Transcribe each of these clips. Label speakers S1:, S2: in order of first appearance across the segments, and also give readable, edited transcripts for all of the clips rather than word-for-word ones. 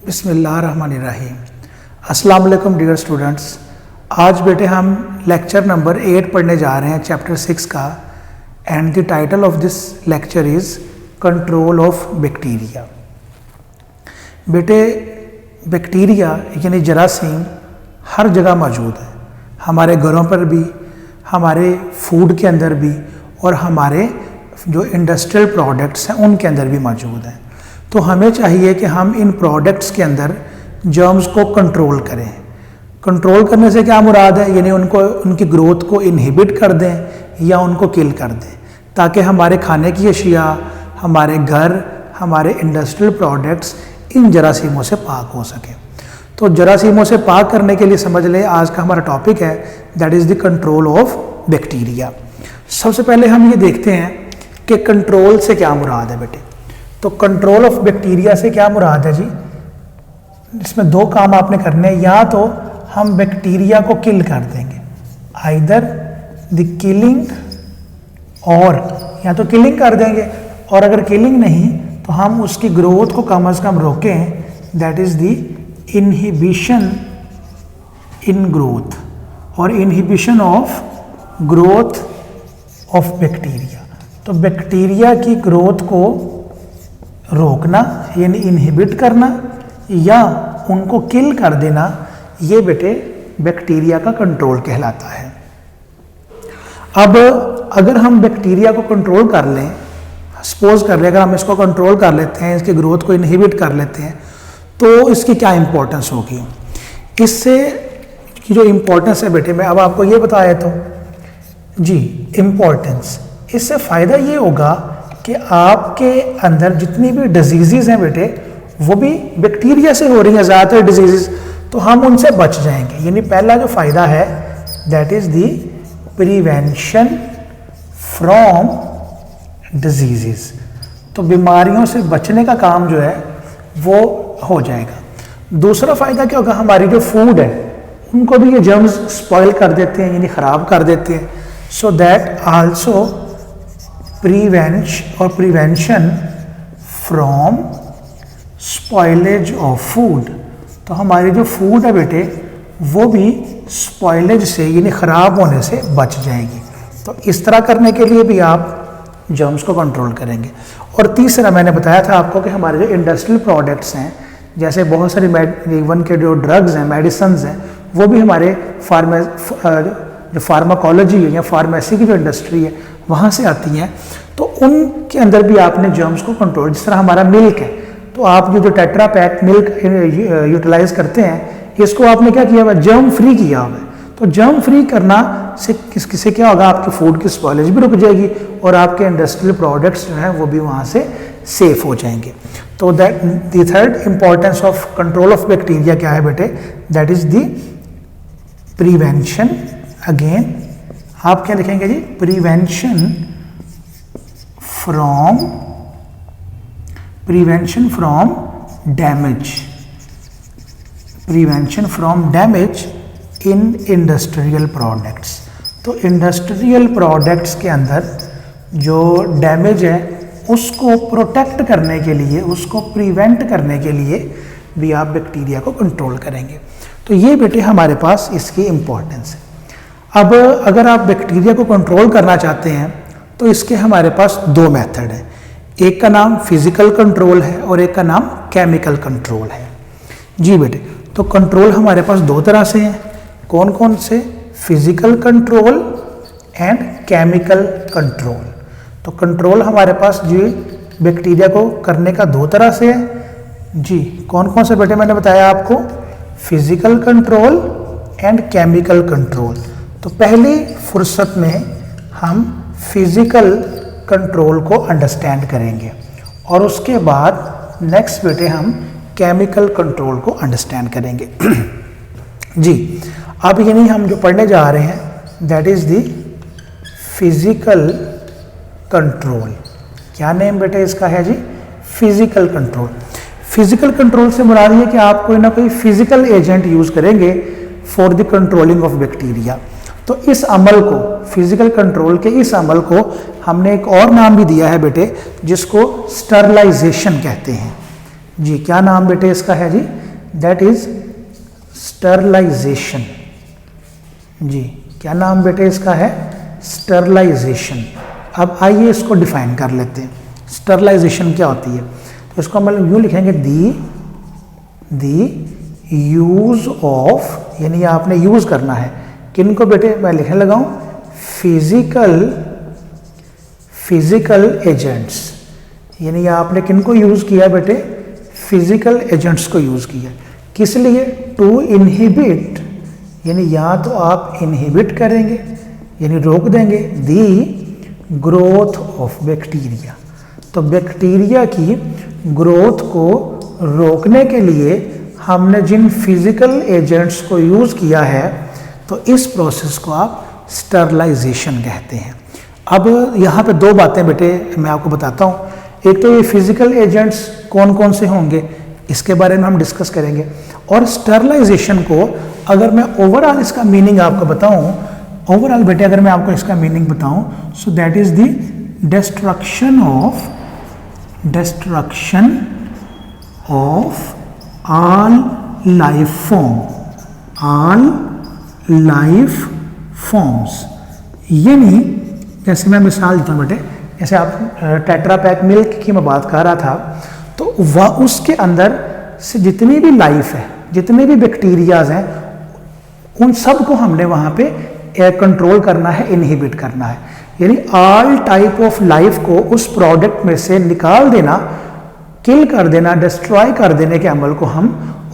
S1: बिस्मिल्लाहिर्रहमानिर्रहीम। अस्सलाम वालेकुम डियर स्टूडेंट्स। आज बेटे हम लेक्चर नंबर 8 पढ़ने जा रहे हैं चैप्टर 6 का, and the title of this lecture is control of bacteria. बेटे बैक्टीरिया यानी जरासीम हर जगह मौजूद है, हमारे घरों पर भी, हमारे फूड के अंदर भी, और हमारे जो इंडस्ट्रियल प्रोडक्ट्स हैं उनके अंदर भी मौजूद हैं। तो हमें चाहिए कि हम इन प्रोडक्ट्स के अंदर जर्म्स को कंट्रोल करें। कंट्रोल करने से क्या मुराद है, यानी उनकी ग्रोथ को इनहिबिट कर दें या उनको किल कर दें, ताकि हमारे खाने की अशिया, हमारे घर, हमारे इंडस्ट्रियल प्रोडक्ट्स इन जरासीमों से पाक हो सकें। तो जरासीमों से पाक करने के लिए समझ लें आज का हमारा टॉपिक है that is the control of bacteria. सबसे पहले हम ये देखते हैं कि कंट्रोल से क्या मुराद है बेटे। तो कंट्रोल ऑफ बैक्टीरिया से क्या मुराद है जी, इसमें दो काम आपने करने हैं। या तो हम बैक्टीरिया को किल कर देंगे, आइदर द किलिंग, और या तो किलिंग कर देंगे, और अगर किलिंग नहीं तो हम उसकी ग्रोथ को कम से कम रोकें, that is the inhibition in growth, और inhibition of growth of bacteria. तो बैक्टीरिया की ग्रोथ को रोकना यानी इनहिबिट करना या उनको किल कर देना, ये बेटे बैक्टीरिया का कंट्रोल कहलाता है। अब अगर हम बैक्टीरिया को कंट्रोल कर लें, सपोज कर लें अगर हम इसको कंट्रोल कर लेते हैं, इसकी ग्रोथ को इनहिबिट कर लेते हैं, तो इसकी क्या इंपॉर्टेंस होगी। इससे की जो इंपॉर्टेंस है बेटे, मैं अब आपको ये बताया तो जी इम्पोर्टेंस, इससे फ़ायदा ये होगा कि आपके अंदर जितनी भी डिजीज़ हैं बेटे, वो भी बैक्टीरिया से हो रही हैं ज़्यादातर डिजीज़, तो हम उनसे बच जाएंगे। यानी पहला जो फ़ायदा है that is the prevention from disease. तो बीमारियों से बचने का काम जो है वो हो जाएगा। दूसरा फ़ायदा क्या होगा, हमारी जो फूड है उनको भी ये जर्म्स स्पॉइल कर देते हैं यानी ख़राब कर देते हैं। So that also prevention from spoilage of food. तो हमारी जो फूड है बेटे वो भी स्पॉइलेज से यानी ख़राब होने से बच जाएगी। तो इस तरह करने के लिए भी आप जर्म्स को कंट्रोल करेंगे। और तीसरा मैंने बताया था आपको कि हमारे जो इंडस्ट्रियल प्रोडक्ट्स हैं, जैसे बहुत सारी इवन के जो ड्रग्स हैं, मेडिसिन्स हैं, वो भी हमारे जो फार्माकोलॉजी है या फार्मेसी की जो इंडस्ट्री है वहाँ से आती हैं। तो उनके अंदर भी आपने जर्म्स को कंट्रोल, जिस तरह हमारा मिल्क है, तो आप जो टेट्रा पैक मिल्क यूटिलाइज करते हैं, इसको आपने क्या किया हुआ, जर्म फ्री किया हुआ है। तो जर्म फ्री करना से किससे क्या होगा, आपके फूड की स्पॉइलेज भी रुक जाएगी और आपके इंडस्ट्रियल प्रोडक्ट्स जो हैं वो भी वहाँ से सेफ हो जाएंगे। तो that the third importance of control of bacteria क्या है बेटे, that is the prevention. Again आप क्या लिखेंगे जी, prevention from damage, prevention from damage in industrial products. तो इंडस्ट्रियल प्रोडक्ट्स के अंदर जो डैमेज है उसको प्रोटेक्ट करने के लिए, उसको प्रिवेंट करने के लिए भी आप बैक्टीरिया को कंट्रोल करेंगे। तो ये बेटे हमारे पास इसकी इम्पोर्टेंस है। अब अगर आप बैक्टीरिया को कंट्रोल करना चाहते हैं तो इसके हमारे पास दो मेथड हैं। एक का नाम फिजिकल कंट्रोल है और एक का नाम केमिकल कंट्रोल है। जी बेटे, तो कंट्रोल हमारे पास दो तरह से हैं। कौन कौन से, physical control and chemical control. तो कंट्रोल हमारे पास जी बैक्टीरिया को करने का दो तरह से है। जी कौन कौन से बेटे मैंने बताया आपको, physical control and chemical control. तो पहली फुर्सत में हम फिजिकल कंट्रोल को अंडरस्टैंड करेंगे और उसके बाद नेक्स्ट बेटे हम केमिकल कंट्रोल को अंडरस्टैंड करेंगे। जी अब यानी हम जो पढ़ने जा रहे हैं that is the physical control. क्या नेम बेटे इसका है जी, फिजिकल कंट्रोल। फिजिकल कंट्रोल से मुराद है कि आप कोई ना कोई फिजिकल एजेंट यूज़ करेंगे for the controlling of bacteria. तो इस अमल को, फिजिकल कंट्रोल के इस अमल को हमने एक और नाम भी दिया है बेटे, जिसको स्टरलाइजेशन कहते हैं। जी क्या नाम बेटे इसका है जी, दैट इज स्टरलाइजेशन। जी, क्या नाम बेटे इसका है? स्टरलाइजेशन। अब आइए इसको डिफाइन कर लेते हैं, स्टरलाइजेशन क्या होती है। तो इसको हम यूँ लिखेंगे, दी यूज ऑफ, यानी आपने यूज करना है किन को बेटे, मैं लिखने लगा हूँ फिजिकल एजेंट्स, यानी आपने किन को यूज किया बेटे? फिजिकल एजेंट्स को यूज किया। किस लिए? टू इनहिबिट, यानी या तो आप इनहिबिट करेंगे यानी रोक देंगे दी ग्रोथ ऑफ बैक्टीरिया। तो बैक्टीरिया की ग्रोथ को रोकने के लिए हमने जिन फिजिकल एजेंट्स को यूज किया है, तो इस प्रोसेस को आप स्टरलाइजेशन कहते हैं। अब यहाँ पे दो बातें बेटे मैं आपको बताता हूँ। एक तो ये फिजिकल एजेंट्स कौन कौन से होंगे, इसके बारे में हम डिस्कस करेंगे। और स्टरलाइजेशन को अगर मैं ओवरऑल इसका मीनिंग आपको बताऊं, ओवरऑल बेटे अगर मैं आपको इसका मीनिंग बताऊं, so that is the destruction of all life forms. यानी जैसे मैं मिसाल देता हूँ बेटे, जैसे आप टेट्रा पैक मिल्क की मैं बात कर रहा था, तो वह उसके अंदर से जितनी भी लाइफ है, जितने भी बैक्टीरियाज हैं, उन सब को हमने वहाँ पे कंट्रोल करना है, इनहिबिट करना है। यानी ऑल टाइप ऑफ लाइफ को उस प्रोडक्ट में से निकाल देना, किल कर देना, डिस्ट्रॉय कर देने के अमल को हम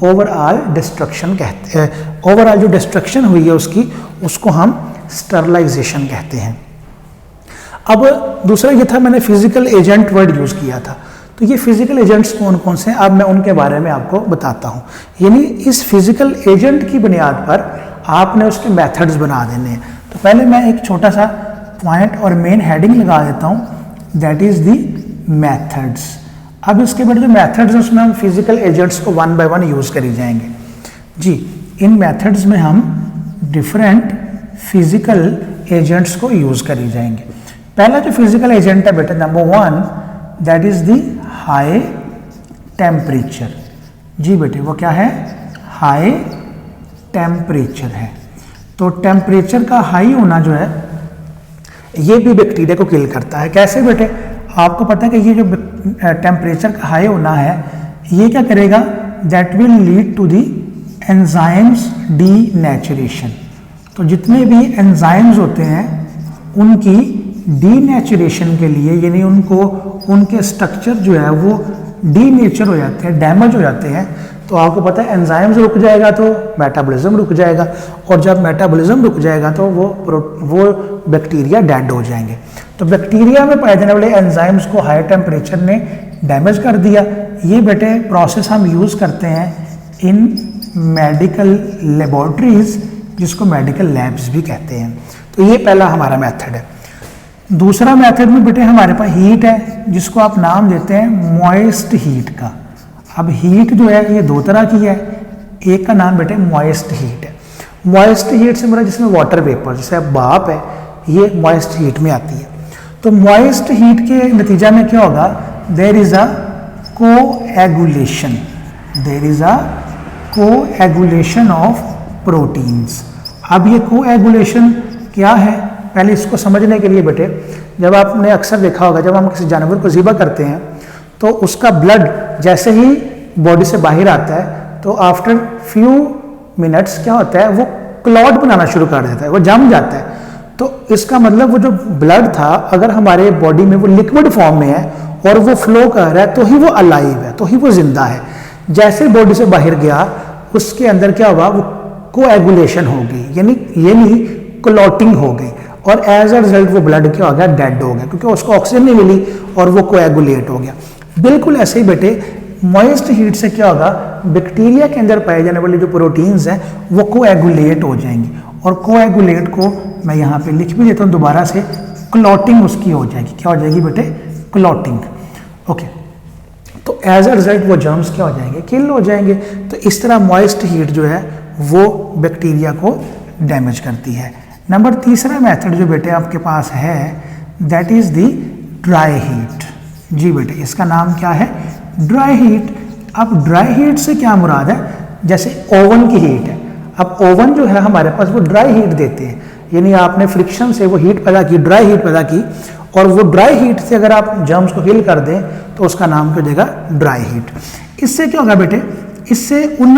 S1: ओवरऑल डिस्ट्रक्शन कहते हैं। ओवरऑल जो डिस्ट्रक्शन हुई है उसको हम स्टरलाइजेशन कहते हैं। अब दूसरा ये था, मैंने फिजिकल एजेंट वर्ड यूज किया था। तो ये फिजिकल एजेंट्स कौन कौन से हैं, अब मैं उनके बारे में आपको बताता हूँ। यानी इस फिजिकल एजेंट की बुनियाद पर आपने उसके मेथड्स बना देने हैं। तो पहले मैं एक छोटा सा पॉइंट और मेन हेडिंग लगा देता हूँ, दैट इज दी मेथड्स। अब इसके बाद जो मेथड्स हैं उसमें हम फिजिकल एजेंट्स को वन बाय वन यूज करी जाएंगे। जी, इन मेथड्स में हम डिफरेंट फिजिकल एजेंट्स को यूज करी जाएंगे। पहला जो फिजिकल एजेंट है बेटा, number 1, that is the high temperature. जी बेटे, वो क्या है? हाई टेम्परेचर है। तो टेम्परेचर का हाई होना जो है, ये भी बैक्टीरिया को किल करता है। कैसे बेटे? आपको पता है कि ये जो टेम्परेचर का हाई होना है, ये क्या करेगा? That will lead to the enzymes denaturation. तो जितने भी एंजाइम्स होते हैं उनकी डीनेचुरेशन के लिए, यानी उनके स्ट्रक्चर जो है वो डीनेचर हो जाते हैं, डैमेज हो जाते हैं। तो आपको पता है एंजाइम्स रुक जाएगा तो मेटाबॉलिज्म रुक जाएगा, और जब मेटाबॉलिज्म रुक जाएगा तो वो बैक्टीरिया डेड हो जाएंगे। तो बैक्टीरिया में पाए जाने वाले एंजाइम्स को हाई टेम्परेचर ने डैमेज कर दिया। ये बेटे प्रोसेस हम यूज़ करते हैं इन मेडिकल लेबोरेटरीज, जिसको मेडिकल लैब्स भी कहते हैं। तो ये पहला हमारा मेथड है। दूसरा मेथड में बेटे हमारे पास हीट है, जिसको आप नाम देते हैं मॉइस्ट हीट का। अब हीट जो है ये दो तरह की है, एक का नाम बेटे मॉइस्ट हीट है। मॉइस्ट हीट से मेरा जिसमें वाटर वेपर, जैसे भाप है, ये मॉइस्ट हीट में आती है। तो मॉइस्ट हीट के नतीजा में क्या होगा? There is a coagulation of proteins. अब ये कोएगुलेशन क्या है, पहले इसको समझने के लिए बेटे, जब आपने अक्सर देखा होगा, जब हम किसी जानवर को ज़िबा करते हैं तो उसका ब्लड जैसे ही बॉडी से बाहर आता है तो आफ्टर फ्यू मिनट्स क्या होता है, वो क्लॉट बनाना शुरू कर देता है, वो जम जाता है। तो इसका मतलब वो जो ब्लड था, अगर हमारे बॉडी में वो लिक्विड फॉर्म में है और वो फ्लो कर रहा है, तो ही वो अलाइव है, तो ही वो जिंदा है। जैसे बॉडी से बाहर गया, उसके अंदर क्या हुआ, वो कोएगुलेशन हो गई, यानी क्लॉटिंग हो गई, और एज अ रिजल्ट वो ब्लड क्या हो गया, डेड हो गया, क्योंकि उसको ऑक्सीजन नहीं मिली और वो कोएगुलेट हो गया। बिल्कुल ऐसे ही बेटे मॉइस्ट हीट से क्या होगा, बैक्टीरिया के अंदर पाए जाने वाले जो प्रोटीन्स हैं वो कोएगुलेट हो जाएंगी, और कोएगुलेट को मैं यहाँ पे लिख भी देता हूँ दोबारा से, क्लॉटिंग उसकी हो जाएगी। क्या हो जाएगी बेटे? क्लॉटिंग। ओके, तो एज अ रिजल्ट वो जर्म्स क्या हो जाएंगे, किल हो जाएंगे। तो इस तरह मॉइस्ट हीट जो है वो बैक्टीरिया को डैमेज करती है। नंबर तीसरा मेथड जो बेटे आपके पास है, that is the dry heat. जी बेटे, इसका नाम क्या है? Dry heat. अब ड्राई हीट से क्या मुराद है? जैसे ओवन की हीट है। अब ओवन जो है हमारे पास वो ड्राई हीट देते हैं, यानी आपने फ्रिक्शन से वो हीट पैदा की, ड्राई हीट पैदा की, और वो ड्राई हीट से अगर आप जर्म्स को किल कर दें तो उसका नाम क्या हो जाएगा, ड्राई हीट। इससे क्या होगा बेटे, इससे उन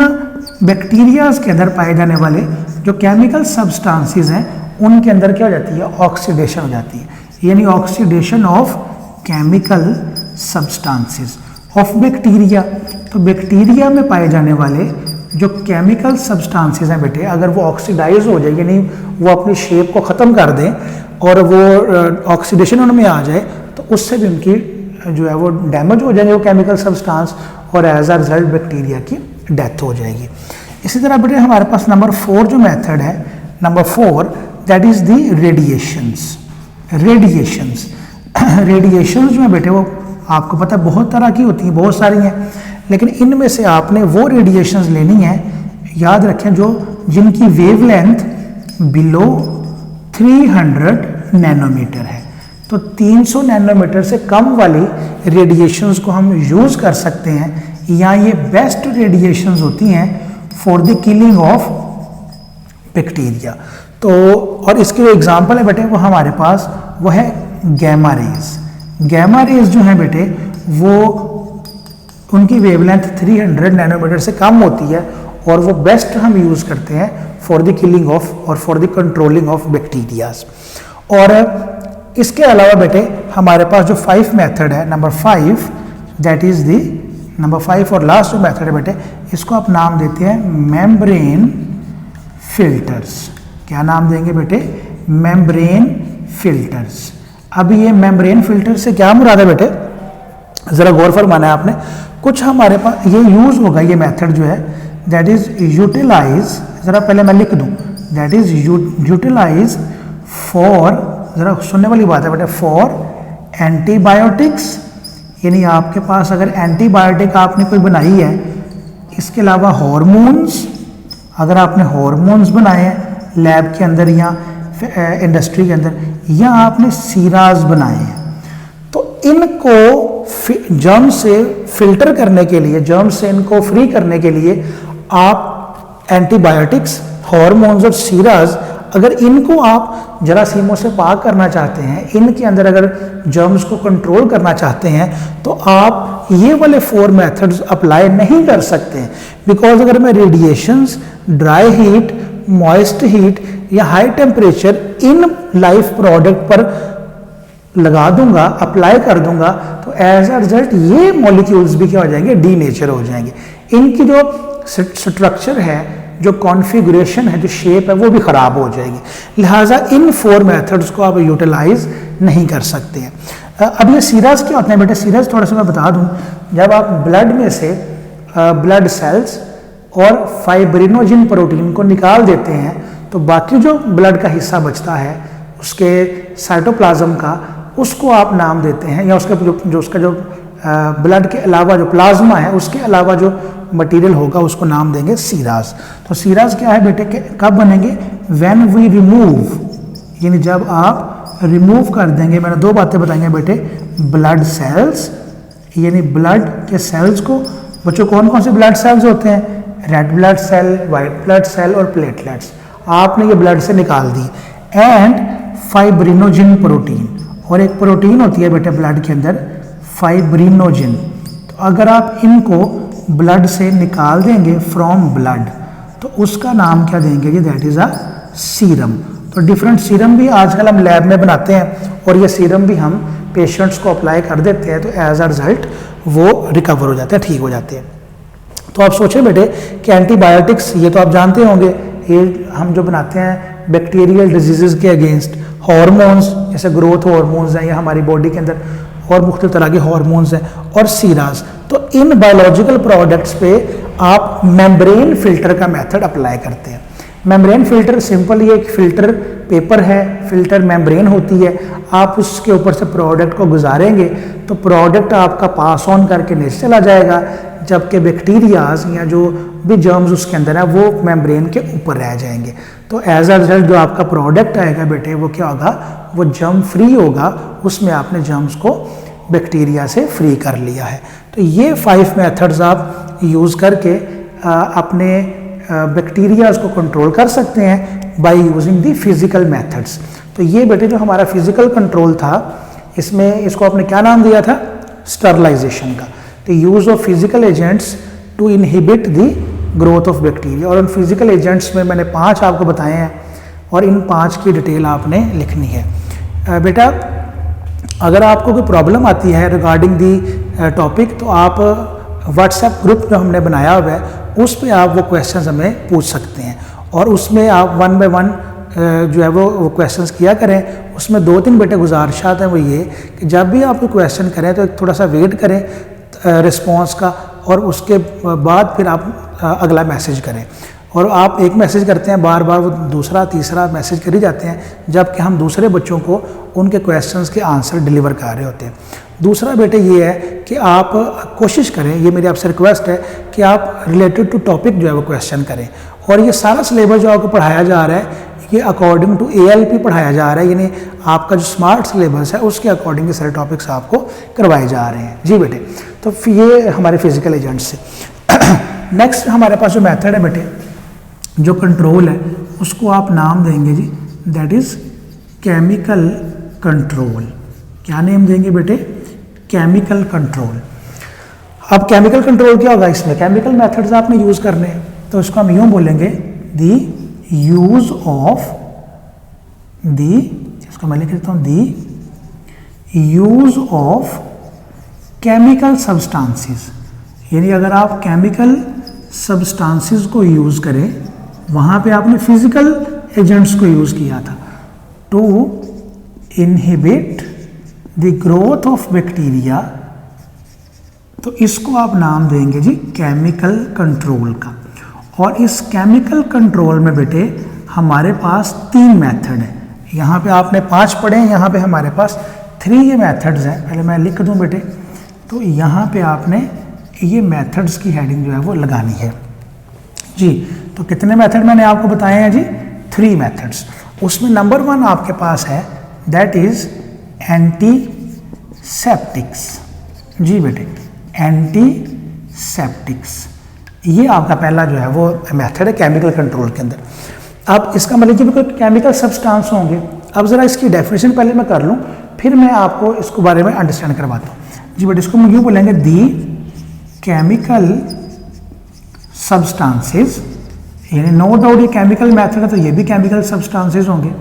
S1: बैक्टीरियाज के अंदर पाए जाने वाले जो केमिकल सब्सटेंसेस हैं उनके अंदर क्या हो जाती है, ऑक्सीडेशन हो जाती है, यानी oxidation of chemical substances of bacteria. तो बैक्टीरिया में पाए जाने वाले जो केमिकल सब्सटेंसेस हैं बेटे, अगर वो ऑक्सीडाइज हो जाए, यानी वो अपनी शेप को ख़त्म कर दें और वो ऑक्सीडेशन उनमें आ जाए, तो उससे भी उनकी जो है वो डैमेज हो जाएंगे वो केमिकल सब्सटेंस, और एज अ रिजल्ट बैक्टीरिया की डेथ हो जाएगी। इसी तरह बेटे हमारे पास नंबर 4 जो मेथड है, number 4 that is the radiations. Radiations जो है बेटे वो आपको पता है बहुत तरह की होती हैं, बहुत सारी हैं, लेकिन इनमें से आपने वो रेडिएशंस लेनी है, याद रखें, जो जिनकी वेवलेंथ बिलो 300 नैनोमीटर है। तो 300 नैनोमीटर से कम वाली रेडिएशंस को हम यूज़ कर सकते हैं, या ये बेस्ट रेडिएशंस होती हैं for the killing of bacteria. तो और इसके जो एग्जांपल है बेटे वो हमारे पास वो है गैमा रेज। गैमा रेज जो है बेटे वो उनकी वेवलेंथ 300 नैनोमीटर से कम होती है, और वो बेस्ट हम यूज़ करते हैं फॉर द किलिंग ऑफ और for the controlling of bacterias. और इसके अलावा बेटे हमारे पास जो 5 मेथड है, number 5 that is the number 5 और लास्ट जो मेथड है बेटे, इसको आप नाम देते हैं मेम्ब्रेन फिल्टर्स। क्या नाम देंगे बेटे, मेम्ब्रेन फिल्टर्स। अब ये मेम्ब्रेन फिल्टर से क्या मुराद है बेटे, ज़रा गौर फरमाना है आपने। कुछ हमारे पास ये यूज़ होगा, ये मेथड जो है दैट इज़ यूटिलाइज, ज़रा पहले मैं लिख दूँ, दैट इज़ यूटिलाइज फॉर, ज़रा सुनने वाली बात है बेटे, फॉर एंटीबायोटिक्स, यानी आपके पास अगर एंटीबायोटिक आपने कोई बनाई है, इसके अलावा हार्मोन्स, अगर आपने हार्मोन्स बनाए हैं लैब के अंदर या इंडस्ट्री के अंदर, या आपने सीराज बनाए हैं, तो इनको जर्म से फिल्टर करने के लिए, जर्म से इनको फ्री करने के लिए आप एंटीबायोटिक्स, हार्मोन्स और सीराज, अगर इनको आप जरासीमों से पाक करना चाहते हैं, इनके अंदर अगर जर्म्स को कंट्रोल करना चाहते हैं, तो आप ये वाले 4 मेथड्स अप्लाई नहीं कर सकते हैं। बिकॉज अगर मैं radiations, dry heat, moist heat या high temperature in life product पर लगा दूंगा, अप्लाई कर दूंगा, तो एज अ रिजल्ट ये मॉलिक्यूल्स भी क्या हो जाएंगे, डीनेचर हो जाएंगे। इनकी जो स्ट्रक्चर है, जो कॉन्फ़िगरेशन है, जो शेप है, वो भी ख़राब हो जाएगी। लिहाजा इन 4 मेथड्स को आप यूटिलाइज नहीं कर सकते हैं। अब ये सीराज क्या होते हैं बेटे, सीराज थोड़ा सा मैं बता दूं, जब आप ब्लड में से ब्लड सेल्स और फाइब्रिनोजिन प्रोटीन को निकाल देते हैं, तो बाकी जो ब्लड का हिस्सा बचता है उसके साइटोप्लाज्म का, उसको आप नाम देते हैं, या उसका जो उसका जो ब्लड के अलावा जो प्लाज्मा है उसके अलावा जो मटेरियल होगा उसको नाम देंगे सीराज। तो सीराज क्या है बेटे, कब बनेंगे, व्हेन वी रिमूव, यानी जब आप रिमूव कर देंगे, मैंने 2 बातें बताएंगे बेटे, ब्लड सेल्स, यानी ब्लड के सेल्स को, बच्चों कौन कौन से ब्लड सेल्स होते हैं, red blood cell, white blood cell और प्लेटलेट्स, आपने ये ब्लड से निकाल दी, एंड फाइब्रिनोजिन प्रोटीन, और एक प्रोटीन होती है बेटे ब्लड के अंदर फाइब्रिनोजिन। तो अगर आप इनको ब्लड से निकाल देंगे फ्रॉम ब्लड, तो उसका नाम क्या देंगे जी, दैट इज़ अ सीरम। तो डिफरेंट सीरम भी आजकल हम लैब में बनाते हैं, और ये सीरम भी हम पेशेंट्स को अप्लाई कर देते हैं, तो एज अ रिजल्ट वो रिकवर हो जाते हैं, ठीक हो जाते हैं। तो आप सोचें बेटे कि एंटीबायोटिक्स, ये तो आप जानते होंगे, ये हम जो बनाते हैं बैक्टीरियल डिजीज़ के अगेंस्ट, हार्मोन्स जैसे ग्रोथ हार्मोन्स हैं, या हमारी बॉडी के अंदर और मुख्तलिफ तरह के हार्मोन्स हैं, और सीराज, तो इन बायोलॉजिकल प्रोडक्ट्स पे आप मेम्ब्रेन फिल्टर का मेथड अप्लाई करते हैं। मेम्ब्रेन फिल्टर सिंपल ये एक फिल्टर पेपर है, फिल्टर मेम्ब्रेन होती है, आप उसके ऊपर से प्रोडक्ट को गुजारेंगे तो प्रोडक्ट आपका पास ऑन करके नीचे चला जाएगा, जबकि बैक्टीरियाज या जो भी जर्म्स उसके अंदर है वो मेम्ब्रेन के ऊपर रह जाएंगे। तो एज अ रिजल्ट जो आपका प्रोडक्ट आएगा बेटे वो क्या होगा, वो जर्म फ्री होगा, उसमें आपने जर्म्स को बैक्टीरिया से फ्री कर लिया है। तो ये 5 मेथड्स आप यूज़ करके अपने बैक्टीरियाज को कंट्रोल कर सकते हैं by using the physical methods. तो ये बेटे जो हमारा फिजिकल कंट्रोल था, इसमें इसको आपने क्या नाम दिया था? स्टरलाइजेशन का। तो use of physical agents to inhibit the growth of bacteria. और उन फिजिकल एजेंट्स में मैंने 5 आपको बताए हैं और इन 5 की डिटेल आपने लिखनी है। बेटा अगर आपको कोई प्रॉब्लम आती है रिगार्डिंग दी टॉपिक, तो आप व्हाट्सएप ग्रुप जो हमने बनाया हुआ है उस पे आप वो क्वेश्चंस हमें पूछ सकते हैं, और उसमें आप 1 बाय 1 जो है वो क्वेश्चंस किया करें। उसमें 2-3 बेटे गुजारिशात हैं, वो ये कि जब भी आप कोई क्वेश्चन करें तो थोड़ा सा वेट करें रिस्पॉन्स का, और उसके बाद फिर आप अगला मैसेज करें। और आप एक मैसेज करते हैं, बार बार वो दूसरा तीसरा मैसेज कर ही जाते हैं, जबकि हम दूसरे बच्चों को उनके क्वेश्चंस के आंसर डिलीवर कर रहे होते हैं। दूसरा बेटे ये है कि आप कोशिश करें, ये मेरी आपसे रिक्वेस्ट है कि आप रिलेटेड टू टॉपिक जो है वो क्वेश्चन करें। और ये सारा सिलेबस जो आपको पढ़ाया जा रहा है ये अकॉर्डिंग टू ALP पढ़ाया जा रहा है, यानी आपका जो स्मार्ट सिलेबस है उसके अकॉर्डिंग ये सारे टॉपिक्स आपको करवाए जा रहे हैं। जी बेटे, तो ये हमारे फिजिकल एजेंट्स से। नेक्स्ट हमारे पास जो मेथड है बेटे, जो कंट्रोल है, उसको आप नाम देंगे जी, दैट इज केमिकल कंट्रोल। क्या नेम देंगे बेटे? Chemical control. अब केमिकल कंट्रोल क्या होगा? इसमें केमिकल मेथड्स आपने यूज करने हैं, तो इसको हम यूं बोलेंगे दी यूज ऑफ दी, इसको मैं लिख देता हूं, दी यूज ऑफ केमिकल सब्सटेंसेस। यानी अगर आप केमिकल सब्सटेंसेस को यूज करें, वहां पे आपने फिजिकल एजेंट्स को यूज किया था to inhibit the growth of bacteria, तो इसको आप नाम देंगे जी केमिकल कंट्रोल का। और इस केमिकल कंट्रोल में बेटे हमारे पास 3 मेथड है। यहाँ पे आपने 5 पढ़े हैं, यहाँ पे हमारे पास 3 ये मेथड्स हैं। पहले मैं लिख दूँ बेटे, तो यहाँ पे आपने ये मेथड्स की हेडिंग जो है वो लगानी है जी। तो कितने मेथड मैंने आपको बताए हैं जी? 3 मेथड्स। उसमें नंबर 1 आपके पास है, दैट इज एंटीसेप्टिक्स। जी बेटे, एंटीसेप्टिक्स ये आपका पहला जो है वो मेथड है केमिकल कंट्रोल के अंदर। अब इसका मतलब कि कोई केमिकल सब्सटेंस होंगे। अब ज़रा इसकी डेफिनेशन पहले मैं कर लूँ, फिर मैं आपको इसके बारे में अंडरस्टैंड करवाता हूँ। जी बेटे, इसको हम यूँ बोलेंगे दी केमिकल सब्सटेंसेस, यानी नो डाउट ये केमिकल मेथड है तो ये भी केमिकल सब्सटेंसेस होंगे,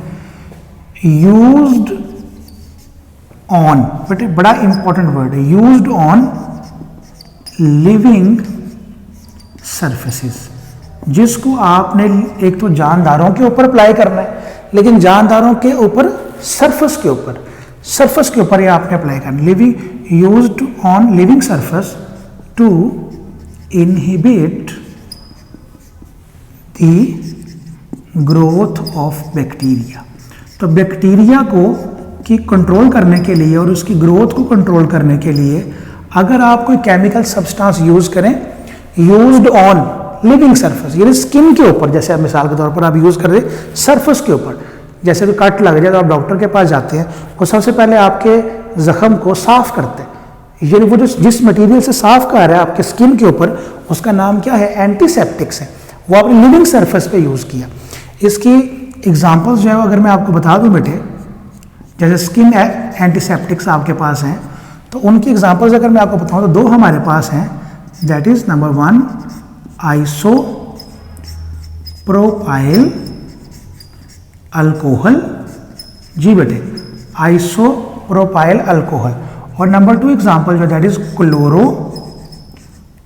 S1: यूज्ड ऑन, बेटे बड़ा इंपॉर्टेंट वर्ड है, यूज्ड ऑन लिविंग सरफेसेस, जिसको आपने एक तो जानदारों के ऊपर अप्लाई करना है, लेकिन जानदारों के ऊपर सरफेस के ऊपर ये आपने अप्लाई करना। Living used on living surface to inhibit the growth of bacteria. तो बैक्टीरिया को की कंट्रोल करने के लिए और उसकी ग्रोथ को कंट्रोल करने के लिए अगर आप कोई केमिकल सब्सटेंस यूज करें, यूज्ड ऑन लिविंग सरफेस, यानी स्किन के ऊपर, जैसे आप मिसाल के तौर पर आप यूज कर रहे हैं सरफेस के ऊपर, जैसे कोई कट लग जाए तो आप डॉक्टर के पास जाते हैं, वो सबसे पहले आपके जख्म को साफ करते हैं, यानी वो जिस मटेरियल से साफ कर रहा है आपके स्किन के ऊपर, उसका नाम क्या है? एंटीसेप्टिक्स है। वो आपने लिविंग सरफेस पे यूज किया। इसकी एग्जांपल्स जो है अगर मैं आपको बता दूं बेटे, जैसे स्किन एंटीसेप्टिक्स आपके पास हैं, तो उनकी एग्जांपल्स अगर मैं आपको बताऊं तो 2 हमारे पास हैं, that is number 1 isopropyl alcohol. जी बेटे, आइसोप्रोपाइल अल्कोहल। और नंबर 2 एग्जांपल जो दैट इज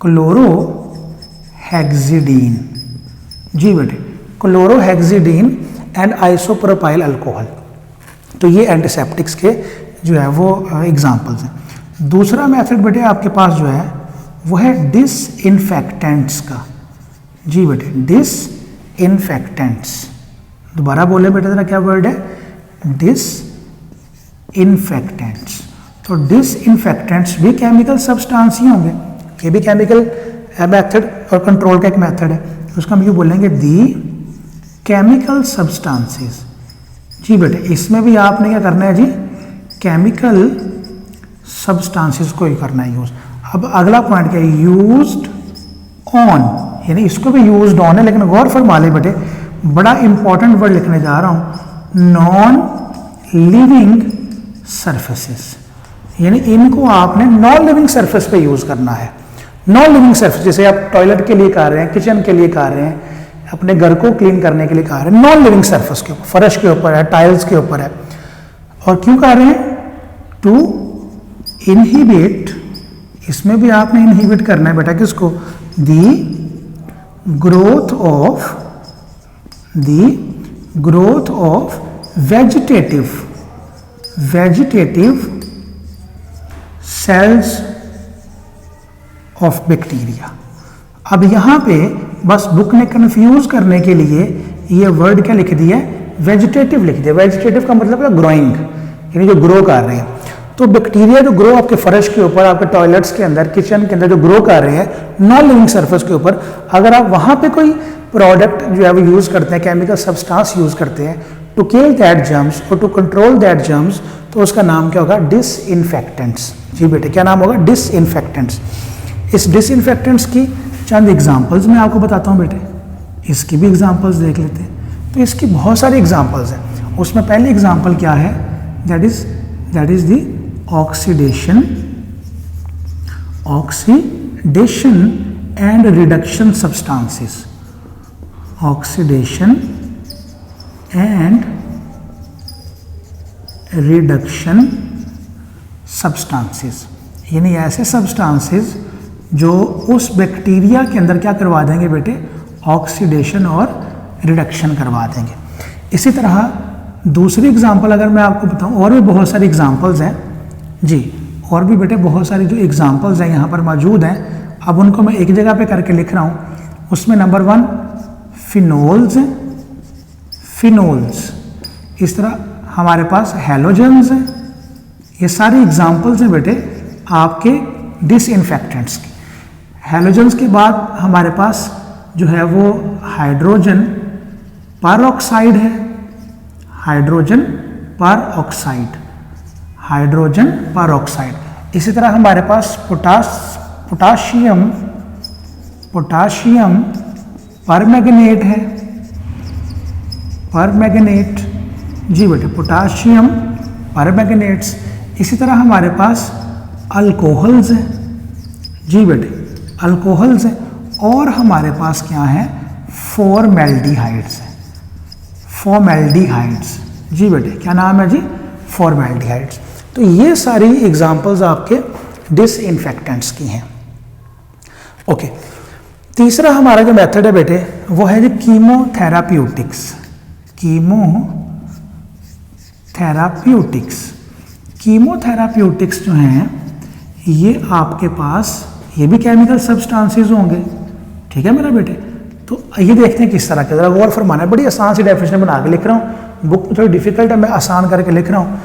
S1: क्लोरोहेक्सिडीन। जी बेटे, क्लोरोहेक्सिडीन एंड आइसोप्रोपाइल अल्कोहल। तो ये एंटीसेप्टिक्स के जो है वो एग्जांपल्स हैं। दूसरा मेथड बेटे आपके पास जो है वो है डिसइंफेक्टेंट्स का। जी बेटे, डिसइंफेक्टेंट्स, दोबारा बोले बेटे जरा क्या वर्ड है? डिसइंफेक्टेंट्स। तो डिसइंफेक्टेंट्स भी केमिकल सब्सटेंस ही होंगे, ये भी केमिकल मेथड और कंट्रोल का एक मेथड है। उसको हम ये बोलेंगे दी केमिकल सब्सटेंसेस। जी बेटे, इसमें भी आपने क्या करना है जी? केमिकल सब्सटेंसेस को ही करना है यूज। अब अगला पॉइंट क्या है? यूज्ड ऑन, यानी इसको भी यूज्ड ऑन है, लेकिन गौर फरमा ले बेटे, बड़ा इंपॉर्टेंट वर्ड लिखने जा रहा हूं, नॉन लिविंग सरफेसेस, यानी इनको आपने नॉन लिविंग सरफेस पे यूज करना है। नॉन लिविंग सरफेस जैसे आप टॉयलेट के लिए कर रहे हैं, किचन के लिए कर रहे हैं, अपने घर को क्लीन करने के लिए कर रहे हैं, नॉन लिविंग सरफेस के ऊपर, फर्श के ऊपर है, टाइल्स के ऊपर है। और क्यों कर रहे हैं? टू इनहिबिट, इसमें भी आपने इनहिबिट करना है बेटा किसको? The growth of vegetative cells of bacteria. अब यहां पे बस बुक ने कंफ्यूज करने के लिए ये वर्ड क्या लिख दिया? वेजिटेटिव लिख दिया। वेजिटेटिव का मतलब है ग्रोइंग, यानी जो ग्रो कर रहे हैं। तो बैक्टीरिया जो ग्रो आपके फर्श के ऊपर, आपके टॉयलेट्स के अंदर, किचन के अंदर जो ग्रो कर रहे हैं नॉन लिविंग सरफेस के ऊपर, अगर आप वहां पे कोई प्रोडक्ट जो है वो यूज करते हैं, केमिकल सब्सटेंस यूज करते हैं टू किल दैट जर्म्स और टू कंट्रोल दैट जर्म्स, तो उसका नाम क्या होगा? डिसइंफेक्टेंट्स। जी बेटे, क्या नाम होगा? डिसइंफेक्टेंट्स। इस डिसइंफेक्टेंट्स की चंद एग्जांपल्स मैं आपको बताता हूं बेटे, इसकी भी एग्जांपल्स देख लेते हैं। तो इसकी बहुत सारी एग्जांपल्स हैं। उसमें पहली एग्जांपल क्या है? That is the oxidation and reduction substances. Oxidation and reduction substances, यानी ऐसे सब्सटेंसेस जो उस बैक्टीरिया के अंदर क्या करवा देंगे बेटे? ऑक्सीडेशन और रिडक्शन करवा देंगे। इसी तरह दूसरी एग्जांपल अगर मैं आपको बताऊं, और भी बहुत सारी एग्जांपल्स हैं जी, और भी बेटे बहुत सारी जो एग्जांपल्स हैं यहाँ पर मौजूद हैं। अब उनको मैं एक जगह पे करके लिख रहा हूँ। उसमें नंबर 1 फिनोल्स, इस तरह हमारे पास हैलोजेंस हैं। ये सारी एग्जांपल्स हैं बेटे आपके डिसइंफेक्टेंट्स की। हैलोजेंस के बाद हमारे पास जो है वो हाइड्रोजन परऑक्साइड है, हाइड्रोजन परऑक्साइड। इसी तरह हमारे पास पोटाशियम परमैंगनेट है, परमैंगनेट। जी बेटे, पोटाशियम परमैंगनेट्स। इसी तरह हमारे पास अल्कोहल्स हैं। जी बेटे, अल्कोहल्स हैं। और हमारे पास क्या है? फॉर्मेल्डिहाइड्स है, फॉर्मेल्डिहाइड्स। जी बेटे, क्या नाम है जी? फॉर्मेल्डिहाइड्स। तो ये सारी एग्जांपल्स आपके डिसइंफेक्टेंट्स की हैं। ओके, तीसरा हमारा जो मेथड है बेटे वो है जी कीमोथेराप्यूटिक्स। कीमोथेराप्यूटिक्स जो हैं ये आपके पास ये भी केमिकल सब्सटेंसेस होंगे, ठीक है मेरा बेटे। तो ये देखते हैं किस तरह के, जरा गौर फरमाना है। बड़ी आसान सी डेफिनेशन बना के लिख रहा हूँ, बुक थोड़ी डिफिकल्ट है, मैं आसान करके लिख रहा हूँ।